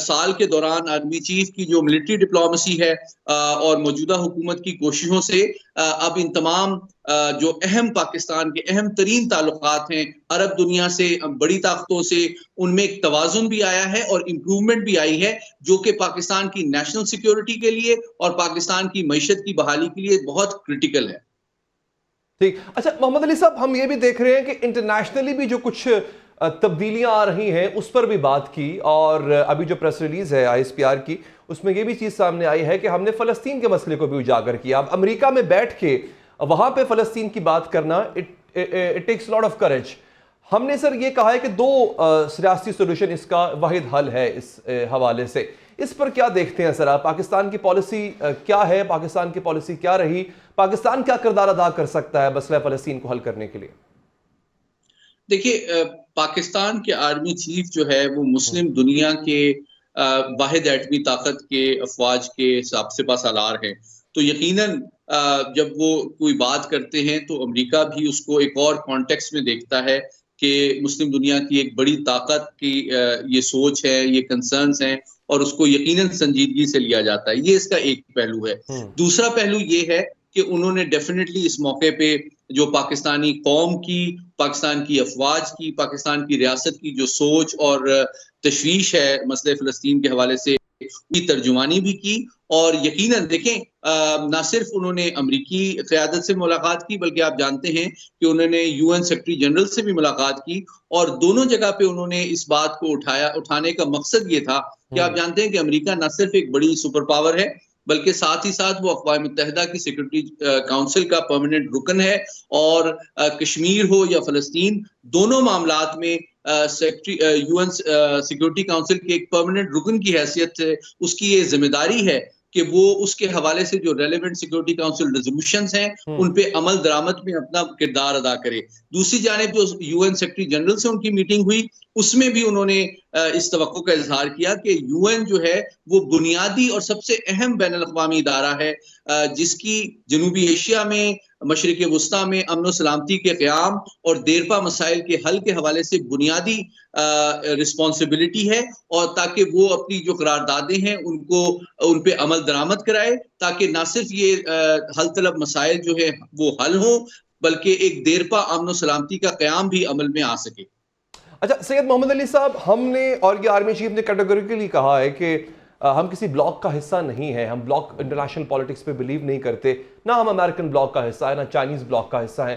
سال کے دوران آرمی چیف کی جو ملٹری ڈپلومیسی ہے اور موجودہ حکومت کی کوششوں سے اب ان تمام جو اہم پاکستان کے اہم ترین تعلقات ہیں عرب دنیا سے، بڑی طاقتوں سے، ان میں ایک توازن بھی آیا ہے اور امپروومنٹ بھی آئی ہے، جو کہ پاکستان کی نیشنل سیکیورٹی کے لیے اور پاکستان کی معیشت کی بحالی کے لیے بہت کرٹیکل ہے۔ ٹھیک، اچھا محمد علی صاحب، ہم یہ بھی دیکھ رہے ہیں کہ انٹرنیشنلی بھی جو کچھ تبدیلیاں آ رہی ہیں اس پر بھی بات کی، اور ابھی جو پریس ریلیز ہے ISPR کی، اس میں یہ بھی چیز سامنے آئی ہے کہ ہم نے فلسطین کے مسئلے کو بھی اجاگر کیا۔ اب امریکہ میں بیٹھ کے وہاں پہ فلسطین کی بات کرنا it takes lot of courage. ہم نے سر یہ کہا ہے کہ دو سیاسی سولوشن اس کا واحد حل ہے اس حوالے سے، اس پر کیا دیکھتے ہیں سر آپ؟ پاکستان کی پالیسی کیا ہے؟ پاکستان کی پالیسی کیا رہی؟ پاکستان کیا کردار ادا کر سکتا ہے مسئلہ فلسطین کو حل کرنے کے لیے؟ دیکھیے، پاکستان کے آرمی چیف جو ہے وہ مسلم دنیا کے واحد ایٹمی طاقت کے افواج کے سپہ سالار ہیں، تو یقیناً جب وہ کوئی بات کرتے ہیں تو امریکہ بھی اس کو ایک اور کانٹیکسٹ میں دیکھتا ہے کہ مسلم دنیا کی ایک بڑی طاقت کی یہ سوچ ہے، یہ کنسرنز ہیں، اور اس کو یقیناً سنجیدگی سے لیا جاتا ہے۔ یہ اس کا ایک پہلو ہے۔ دوسرا پہلو یہ ہے کہ انہوں نے ڈیفینیٹلی اس موقع پہ جو پاکستانی قوم کی، پاکستان کی افواج کی، پاکستان کی ریاست کی جو سوچ اور تشویش ہے مسئلہ فلسطین کے حوالے سے، کی ترجمانی بھی کی، اور یقیناً دیکھیں نہ صرف انہوں نے امریکی قیادت سے ملاقات کی، بلکہ آپ جانتے ہیں کہ انہوں نے UN سیکرٹری جنرل سے بھی ملاقات کی، اور دونوں جگہ پہ انہوں نے اس بات کو اٹھانے کا مقصد یہ تھا کہ آپ جانتے ہیں کہ امریکہ نہ صرف ایک بڑی سپر پاور ہے، بلکہ ساتھ ہی ساتھ وہ اقوام متحدہ کی سیکورٹی کاؤنسل کا پرماننٹ رکن ہے، اور کشمیر ہو یا فلسطین، دونوں معاملات میں UN سیکورٹی کاؤنسل کے ایک پرماننٹ رکن کی حیثیت سے اس کی یہ ذمہ داری ہے کہ وہ اس کے حوالے سے جو ریلیونٹ سیکورٹی کاؤنسل ریزولوشنز ہیں ان پہ عمل درآمد میں اپنا کردار ادا کرے۔ دوسری جانب جو UN سیکرٹری جنرل سے ان کی میٹنگ ہوئی، اس میں بھی انہوں نے اس توقع کا اظہار کیا کہ UN جو ہے وہ بنیادی اور سب سے اہم بین الاقوامی ادارہ ہے، جس کی جنوبی ایشیا میں، مشرق وسطیٰ میں امن و سلامتی کے قیام اور دیرپا مسائل کے حل کے حوالے سے بنیادی رسپانسبلٹی ہے، اور تاکہ وہ اپنی جو قراردادیں ہیں ان پہ عمل درآمد کرائے، تاکہ نہ صرف یہ حل طلب مسائل جو ہے وہ حل ہوں، بلکہ ایک دیرپا امن و سلامتی کا قیام بھی عمل میں آ سکے۔ اچھا سید محمد علی صاحب، ہم نے اور یہ آرمی چیف نے کیٹیگوریکلی کہا ہے کہ ہم کسی بلاک کا حصہ نہیں ہیں، ہم بلاک انٹرنیشنل پالیٹکس پہ بلیو نہیں کرتے، نہ ہم امریکن بلاک کا حصہ ہے، نہ چائنیز بلاک کا حصہ ہے۔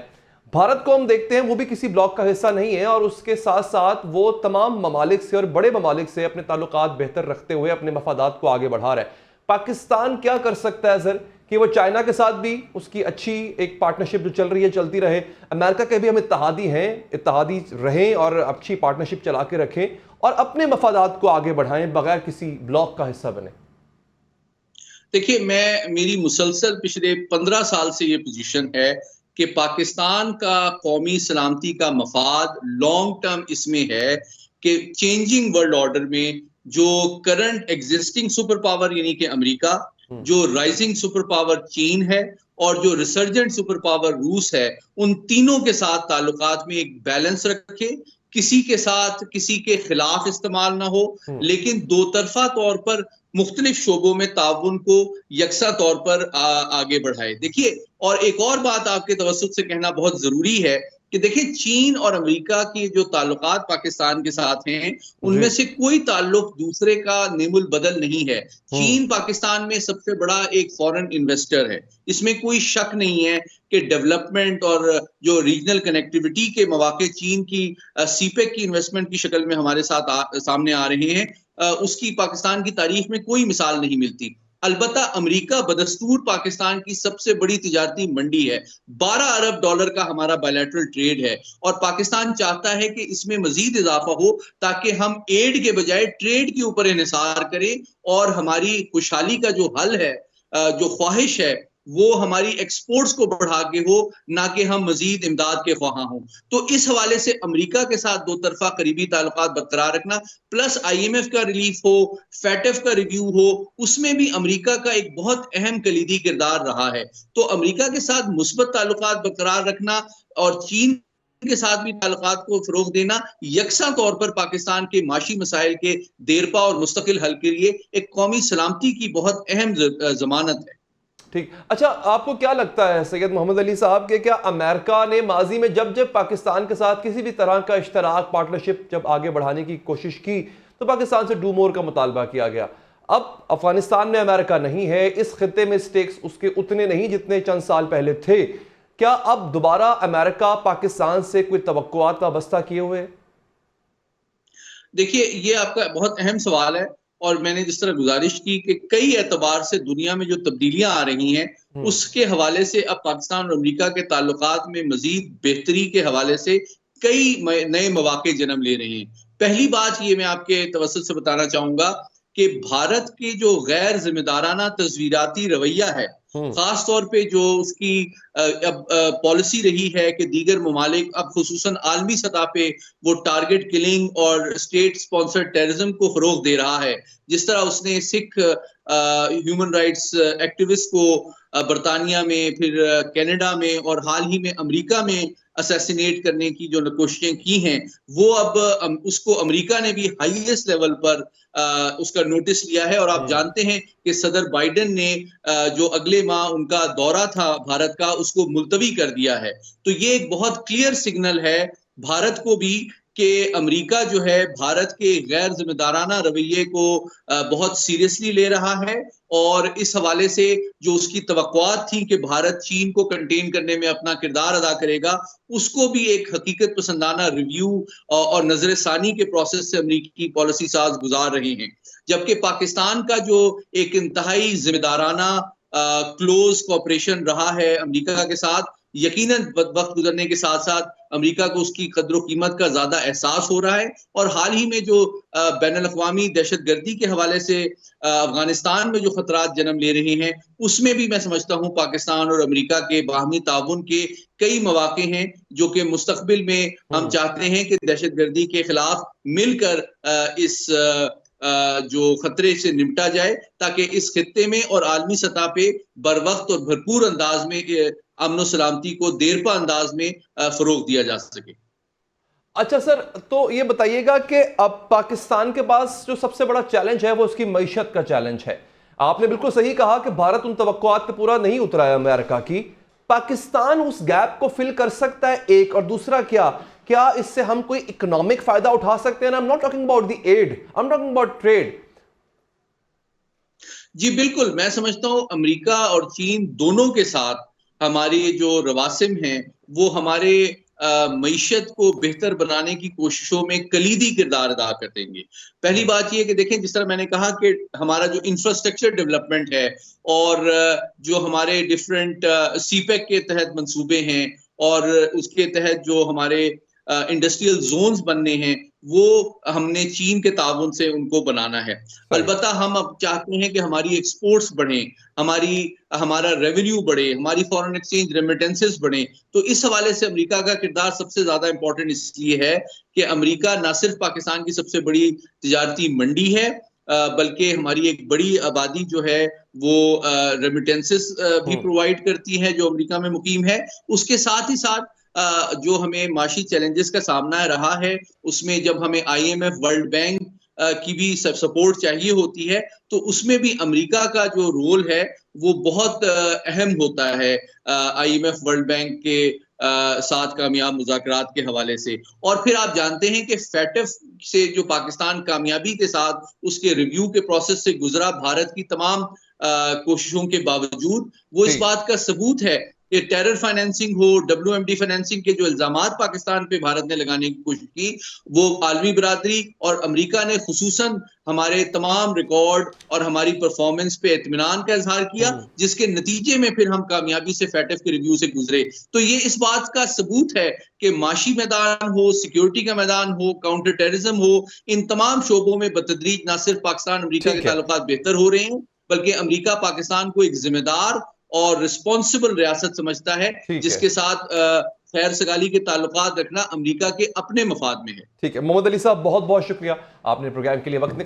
بھارت کو ہم دیکھتے ہیں وہ بھی کسی بلاک کا حصہ نہیں ہے، اور اس کے ساتھ ساتھ وہ تمام ممالک سے اور بڑے ممالک سے اپنے تعلقات بہتر رکھتے ہوئے اپنے مفادات کو آگے بڑھا رہا ہے۔ پاکستان کیا کر سکتا ہے سر کہ وہ چائنا کے ساتھ بھی اس کی اچھی ایک پارٹنرشپ جو چل رہی ہے چلتی رہے، امریکہ کے بھی ہم اتحادی ہیں، اتحادی رہیں اور اچھی پارٹنرشپ چلا کے رکھیں، اور اپنے مفادات کو آگے بڑھائیں بغیر کسی بلاک کا حصہ بنیں؟ دیکھیے، میری مسلسل پچھلے 15 سال سے یہ پوزیشن ہے کہ پاکستان کا قومی سلامتی کا مفاد لانگ ٹرم اس میں ہے کہ چینجنگ ورلڈ آرڈر میں جو کرنٹ ایگزسٹنگ سپر پاور یعنی کہ امریکہ، جو رائزنگ سپر پاور چین ہے، اور جو ریسرجنٹ سپر پاور روس ہے، ان تینوں کے ساتھ تعلقات میں ایک بیلنس رکھے، کسی کے ساتھ کسی کے خلاف استعمال نہ ہو، لیکن دو طرفہ طور پر مختلف شعبوں میں تعاون کو یکساں طور پر آگے بڑھائے۔ دیکھیے، اور ایک اور بات آپ کے توسط سے کہنا بہت ضروری ہے کہ دیکھیں چین اور امریکہ کی جو تعلقات پاکستان کے ساتھ ہیں، ان میں سے کوئی تعلق دوسرے کا نیم البدل نہیں ہے۔ چین پاکستان میں سب سے بڑا ایک فورن انویسٹر ہے، اس میں کوئی شک نہیں ہے کہ ڈیولپمنٹ اور جو ریجنل کنیکٹیویٹی کے مواقع چین کی سی پیک کی انویسٹمنٹ کی شکل میں ہمارے ساتھ سامنے آ رہے ہیں، اس کی پاکستان کی تاریخ میں کوئی مثال نہیں ملتی۔ البتہ امریکہ بدستور پاکستان کی سب سے بڑی تجارتی منڈی ہے، 12 ارب ڈالر کا ہمارا بائلیٹرل ٹریڈ ہے، اور پاکستان چاہتا ہے کہ اس میں مزید اضافہ ہو تاکہ ہم ایڈ کے بجائے ٹریڈ کے اوپر انحصار کریں، اور ہماری خوشحالی کا جو حل ہے، جو خواہش ہے، وہ ہماری ایکسپورٹس کو بڑھا کے ہو، نہ کہ ہم مزید امداد کے خواہاں ہوں۔ تو اس حوالے سے امریکہ کے ساتھ دو طرفہ قریبی تعلقات برقرار رکھنا، پلس IMF کا ریلیف ہو، FATF کا ریویو ہو، اس میں بھی امریکہ کا ایک بہت اہم کلیدی کردار رہا ہے۔ تو امریکہ کے ساتھ مثبت تعلقات برقرار رکھنا اور چین کے ساتھ بھی تعلقات کو فروغ دینا یکساں طور پر پاکستان کے معاشی مسائل کے دیرپا اور مستقل حل کے لیے ایک قومی سلامتی کی بہت اہم ضمانت ہے۔ ٹھیک، اچھا آپ کو کیا لگتا ہے سید محمد علی صاحب کہ کیا امریکہ نے ماضی میں جب پاکستان کے ساتھ کسی بھی طرح کا اشتراک پارٹنرشپ جب آگے بڑھانے کی کوشش کی تو پاکستان سے ڈو مور کا مطالبہ کیا گیا؟ اب افغانستان میں امریکہ نہیں ہے، اس خطے میں سٹیکس اس کے اتنے نہیں جتنے چند سال پہلے تھے، کیا اب دوبارہ امریکہ پاکستان سے کوئی توقعات وابستہ کیے ہوئے؟ دیکھیے یہ آپ کا بہت اہم سوال ہے، اور میں نے جس طرح گزارش کی کہ کئی اعتبار سے دنیا میں جو تبدیلیاں آ رہی ہیں اس کے حوالے سے اب پاکستان اور امریکہ کے تعلقات میں مزید بہتری کے حوالے سے کئی نئے مواقع جنم لے رہے ہیں۔ پہلی بات یہ میں آپ کے توسط سے بتانا چاہوں گا کہ بھارت کی جو غیر ذمہ دارانہ تصویراتی رویہ ہے، خاص طور پہ جو اس کی پالیسی رہی ہے کہ دیگر ممالک اب خصوصاً عالمی سطح پہ وہ ٹارگٹ کلنگ اور اسٹیٹ سپانسر ٹیررزم کو فروغ دے رہا ہے، جس طرح اس نے سکھ ہیومن رائٹس ایکٹیوسٹ کو برطانیہ میں، پھر کینیڈا میں اور حال ہی میں امریکہ میں اسیسینیٹ کرنے کی جو کوششیں کی ہیں، وہ اب اس کو امریکہ نے بھی ہائیسٹ لیول پر اس کا نوٹس لیا ہے۔ اور آپ جانتے ہیں کہ صدر بائیڈن نے جو اگلے ماہ ان کا دورہ تھا بھارت کا، اس کو ملتوی کر دیا ہے۔ تو یہ ایک بہت کلیئر سگنل ہے بھارت کو بھی کہ امریکہ جو ہے بھارت کے غیر ذمہ دارانہ رویے کو بہت سیریسلی لے رہا ہے، اور اس حوالے سے جو اس کی توقعات تھیں کہ بھارت چین کو کنٹین کرنے میں اپنا کردار ادا کرے گا، اس کو بھی ایک حقیقت پسندانہ ریویو اور نظر ثانی کے پروسیس سے امریکی پالیسی ساز گزار رہے ہیں۔ جبکہ پاکستان کا جو ایک انتہائی ذمہ دارانہ کلوز کوآپریشن رہا ہے امریکہ کے ساتھ، یقیناً وقت گزرنے کے ساتھ ساتھ امریکہ کو اس کی قدر و قیمت کا زیادہ احساس ہو رہا ہے، اور حال ہی میں جو بین الاقوامی دہشت گردی کے حوالے سے افغانستان میں جو خطرات جنم لے رہے ہیں، اس میں بھی میں سمجھتا ہوں پاکستان اور امریکہ کے باہمی تعاون کے کئی مواقع ہیں، جو کہ مستقبل میں ہم چاہتے ہیں کہ دہشت گردی کے خلاف مل کر اس جو خطرے سے نمٹا جائے، تاکہ اس خطے میں اور عالمی سطح پہ بر وقت اور بھرپور انداز میں امن و سلامتی کو دیرپا انداز میں فروغ دیا جا سکے۔ اچھا سر، تو یہ بتائیے گا کہ اب پاکستان کے پاس جو سب سے بڑا چیلنج ہے وہ اس کی معیشت کا چیلنج ہے۔ آپ نے بالکل صحیح کہا کہ بھارت ان توقعات پہ پورا نہیں اترا ہے امریکہ کی۔ پاکستان اس گیپ کو فل کر سکتا ہے، ایک، اور دوسرا کیا اس سے ہم کوئی اکنامک فائدہ اٹھا سکتے ہیں؟ I'm not talking about the aid, I'm talking about trade. جی بالکل، میں سمجھتا ہوں امریکہ اور چین دونوں کے ساتھ ہماری جو رواسم ہیں وہ ہمارے معیشت کو بہتر بنانے کی کوششوں میں کلیدی کردار ادا کر دیں گے۔ پہلی بات یہ کہ دیکھیں، جس طرح میں نے کہا کہ ہمارا جو انفراسٹرکچر ڈیولپمنٹ ہے اور جو ہمارے ڈیفرنٹ سی پیک کے تحت منصوبے ہیں، اور اس کے تحت جو ہمارے انڈسٹریل زونز بننے ہیں، وہ ہم نے چین کے تعاون سے ان کو بنانا ہے۔ البتہ ہم اب چاہتے ہیں کہ ہماری ایکسپورٹس بڑھیں، ہمارا ریونیو بڑھے، ہماری فارن ایکسچینج ریمیٹنسز بڑھیں۔ تو اس حوالے سے امریکہ کا کردار سب سے زیادہ امپورٹنٹ اس لیے ہے کہ امریکہ نہ صرف پاکستان کی سب سے بڑی تجارتی منڈی ہے، بلکہ ہماری ایک بڑی آبادی جو ہے وہ ریمیٹنسز بھی پرووائڈ کرتی ہے جو امریکہ میں مقیم ہے۔ اس کے ساتھ ہی ساتھ جو ہمیں معاشی چیلنجز کا سامنا رہا ہے، اس میں جب ہمیں IMF، ورلڈ بینک کی بھی سپورٹ چاہیے ہوتی ہے، تو اس میں بھی امریکہ کا جو رول ہے وہ بہت اہم ہوتا ہے IMF، ورلڈ بینک کے ساتھ کامیاب مذاکرات کے حوالے سے۔ اور پھر آپ جانتے ہیں کہ فیٹف سے جو پاکستان کامیابی کے ساتھ اس کے ریویو کے پروسیس سے گزرا، بھارت کی تمام کوششوں کے باوجود وہ اس بات کا ثبوت ہے کہ ٹیرر فائنینسنگ ہو، WMD فائنینسنگ کے جو الزامات پاکستان پہ بھارت نے لگانے کی کوشش کی، وہ عالمی برادری اور امریکہ نے خصوصاً ہمارے تمام ریکارڈ اور ہماری پرفارمنس پہ اطمینان کا اظہار کیا، جس کے نتیجے میں پھر ہم کامیابی سے فیٹف کے ریویو سے گزرے۔ تو یہ اس بات کا ثبوت ہے کہ معاشی میدان ہو، سیکیورٹی کا میدان ہو، کاؤنٹر ٹیررزم ہو، ان تمام شعبوں میں بتدریج نہ صرف پاکستان امریکہ کے تعلقات بہتر ہو رہے ہیں، بلکہ امریکہ پاکستان کو ایک ذمہ دار اور رسپانسبل ریاست سمجھتا ہے، جس کے ساتھ خیر سگالی کے تعلقات رکھنا امریکہ کے اپنے مفاد میں ہے۔ ٹھیک ہے محمد علی صاحب، بہت بہت شکریہ، آپ نے پروگرام کے لیے وقت نکالا۔